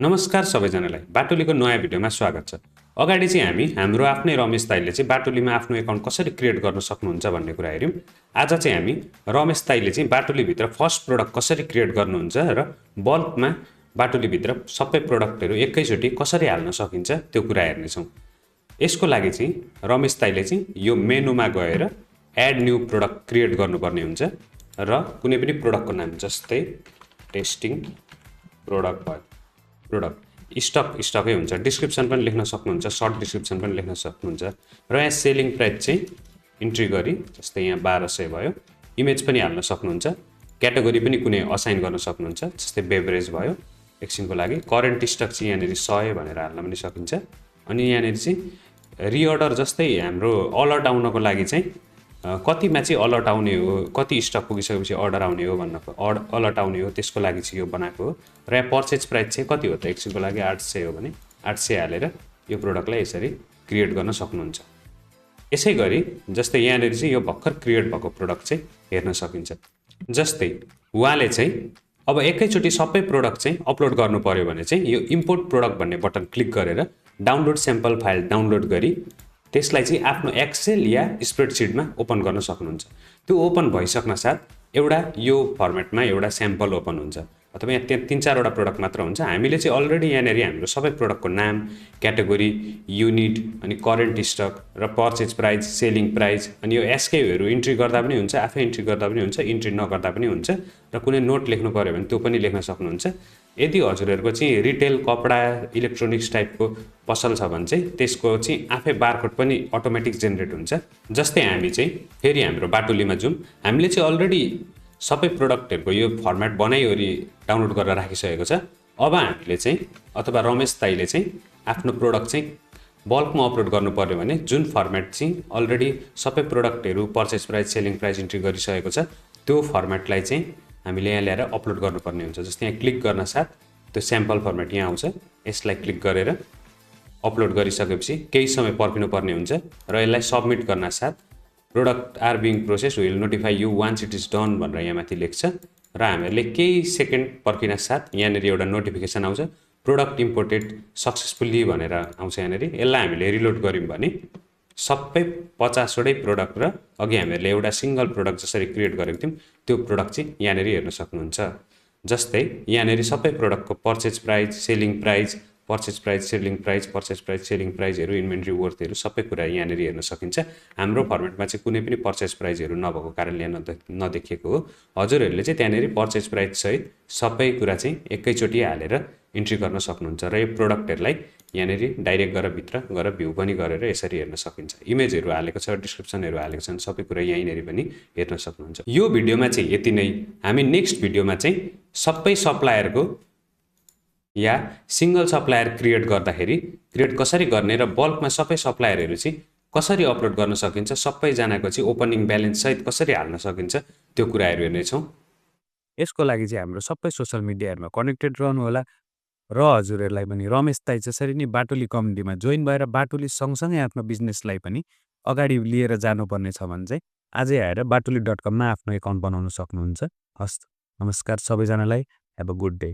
नमस्कार सबैजनालाई बाटुलीको नयाँ भिडियोमा स्वागत छ। अगाडि चाहिँ हामी हाम्रो आफ्नै रमेश दाइले चाहिँ बाटुलीमा आफ्नो एकाउन्ट कसरी क्रिएट गर्न सक्नुहुन्छ भन्ने कुरा हेऱ्यौँ। आज चाहिँ हामी रमेश दाइले चाहिँ बाटुलीभित्र फर्स्ट प्रोडक्ट कसरी क्रिएट गर्नुहुन्छ र बल्कमा बाटुलीभित्र सबै प्रोडक्टहरू एकैचोटि कसरी हाल्न सकिन्छ त्यो कुरा हेर्नेछौँ। यसको लागि चाहिँ रमेश दाइले चाहिँ यो मेनुमा गएर एड न्यू प्रोडक्ट क्रिएट गर्नुपर्ने हुन्छ र कुनै पनि प्रोडक्टको नाम जस्तै टेस्टिङ प्रोडक्ट भयो। प्रोडक्ट स्टकै हुन्छ, डिस्क्रिप्सन पनि लेख्न सक्नुहुन्छ, सर्ट डिस्क्रिप्सन पनि लेख्न सक्नुहुन्छ र यहाँ सेलिङ प्राइस चाहिँ इन्ट्री गरी जस्तै यहाँ 1200 भयो। इमेज पनि हाल्न सक्नुहुन्छ, क्याटेगोरी पनि कुनै असाइन गर्न सक्नुहुन्छ जस्तै बेभरेज भयो। एकछिनको लागि करेन्ट स्टक चाहिँ यहाँनिर 100 भनेर हाल्न पनि सकिन्छ। अनि यहाँनिर चाहिँ रिअर्डर जस्तै हाम्रो अलर्ट आउनको लागि चाहिँ कतिमा चाहिँ अलर्ट आउने हो, कति स्टक पुगिसकेपछि अर्डर आउने हो भन्नको अलर्ट आउने हो त्यसको लागि चाहिँ यो बनाएको हो। र यहाँ पर्चेज प्राइस चाहिँ कति हो त एकछिनको लागि 800 हो भने 800 हालेर यो प्रोडक्टलाई यसरी क्रिएट गर्न सक्नुहुन्छ। यसै गरी जस्तै यहाँनिर चाहिँ यो भर्खर क्रिएट भएको प्रोडक्ट चाहिँ हेर्न सकिन्छ। जस्तै उहाँले चाहिँ अब एकैचोटि सबै प्रोडक्ट चाहिँ अपलोड गर्नु पर्यो भने चाहिँ यो इम्पोर्ट प्रोडक्ट भन्ने बटन क्लिक गरेर डाउनलोड स्याम्पल फाइल डाउनलोड गरी त्यसलाई चाहिँ आफ्नो एक्सेल या स्प्रेडसिटमा ओपन गर्न सक्नुहुन्छ। त्यो ओपन भइसक्न साथ एउटा यो फर्मेटमा एउटा स्याम्पल ओपन हुन्छ अथवा यहाँ 3-4वटा प्रोडक्ट मात्र हुन्छ। हामीले चाहिँ अलरेडी यहाँनिर हाम्रो सबै प्रोडक्टको नाम, क्याटेगोरी, युनिट अनि करेन्ट स्टक र पर्चेज प्राइस, सेलिङ प्राइस अनि यो एसकेयूहरू इन्ट्री गर्दा पनि हुन्छ, आफै इन्ट्री गर्दा पनि हुन्छ, इन्ट्री नगर्दा पनि हुन्छ र कुनै नोट लेख्नु पर्यो भने त्यो पनि लेख्न सक्नुहुन्छ। यदि हजुरहरूको चाहिँ रिटेल, कपडा, इलेक्ट्रोनिक्स टाइपको पसल छ भने चाहिँ त्यसको चाहिँ आफै बारकोड पनि अटोमेटिक जेनेरेट हुन्छ। जस्तै हामी चाहिँ फेरि हाम्रो बाटुलीमा जाउँ। हामीले चाहिँ अलरेडी सबै प्रोडक्टहरूको यो फर्मेट बनाइवरी डाउनलोड गरेर राखिसकेको छ। अब हामीले चाहिँ अथवा रमेश दाइले चाहिँ आफ्नो प्रोडक्ट चाहिँ बल्कमा अपलोड गर्नु पर्यो भने जुन फर्मेट चाहिँ अलरेडी सबै प्रोडक्टहरू purchase price, selling price entry गरिसकेको छ त्यो फर्मेटलाई चाहिँ हामीले यहाँ ल्याएर अपलोड गर्नुपर्ने हुन्छ। जस्तै यहाँ क्लिक गर्न साथ त्यो स्याम्पल फर्मेट यहाँ आउँछ। यसलाई क्लिक गरेर अपलोड गरिसकेपछि केही समय पर्खिनु पर्ने हुन्छ र यसलाई सबमिट गर्न साथ product are being process will notify you once it is done भनेर यहाँ माथि लेख्छ र हामीहरूले केही सेकेन्ड पर्खिन साथ यहाँनिर एउटा नोटिफिकेसन आउँछ, प्रोडक्ट इम्पोर्टेड सक्सेसफुल्ली भनेर आउँछ यहाँनिर। यसलाई हामीले रिलोड गऱ्यौँ भने सबै 50वटै प्रोडक्ट र अघि हामीहरूले एउटा सिङ्गल प्रोडक्ट जसरी क्रिएट गरेको थियौँ त्यो प्रोडक्ट चाहिँ यहाँनिर हेर्न सक्नुहुन्छ। जस्तै यहाँनिर सबै प्रोडक्टको purchase price, selling price, purchase price, selling price, purchase price, selling प्राइसहरू, इन्भेन्ट्री वर्थहरू सबै कुरा यहाँनिर हेर्न सकिन्छ। हाम्रो फर्मेटमा चाहिँ कुनै पनि पर्चेज प्राइसहरू नभएको कारणले यहाँ नदेखिएको हो। हजुरहरूले चाहिँ त्यहाँनिर पर्चेज प्राइस सहित सबै कुरा चाहिँ एकैचोटि हालेर इन्ट्री गर्न सक्नुहुन्छ र यो प्रोडक्टहरूलाई यहाँनिर डाइरेक्ट गरेर भित्र गएर भ्यू पनि गरेर यसरी हेर्न सकिन्छ। इमेजहरू हालेको छ, डिस्क्रिप्सनहरू हालेको छन्, सबै कुरा यहीँनिर पनि हेर्न सक्नुहुन्छ। यो भिडियोमा चाहिँ यति नै। हामी नेक्स्ट भिडियोमा चाहिँ सबै सप्लायरको या सिङ्गल सप्लायर क्रिएट कसरी गर्ने र बल्कमा सबै सप्लायरहरू चाहिँ कसरी अपलोड गर्न सकिन्छ, सबैजनाको चाहिँ ओपनिङ ब्यालेन्स सहित कसरी हाल्न सकिन्छ त्यो कुराहरू हेर्नेछौँ। यसको लागि चाहिँ हाम्रो सबै सोसल मिडियाहरूमा कनेक्टेड रहनुहोला र हजुरहरूलाई पनि रमेश दाइ जसरी नि बाटुली कम्युनिटीमा जोइन भएर बाटुली सँगसँगै आफ्नो बिजनेसलाई पनि अगाडि लिएर जानुपर्ने छ भने चाहिँ आजै आएर बाटुली.com मा आफ्नो एकाउन्ट बनाउन सक्नुहुन्छ। हस्, नमस्कार सबैजनालाई। Have a good day.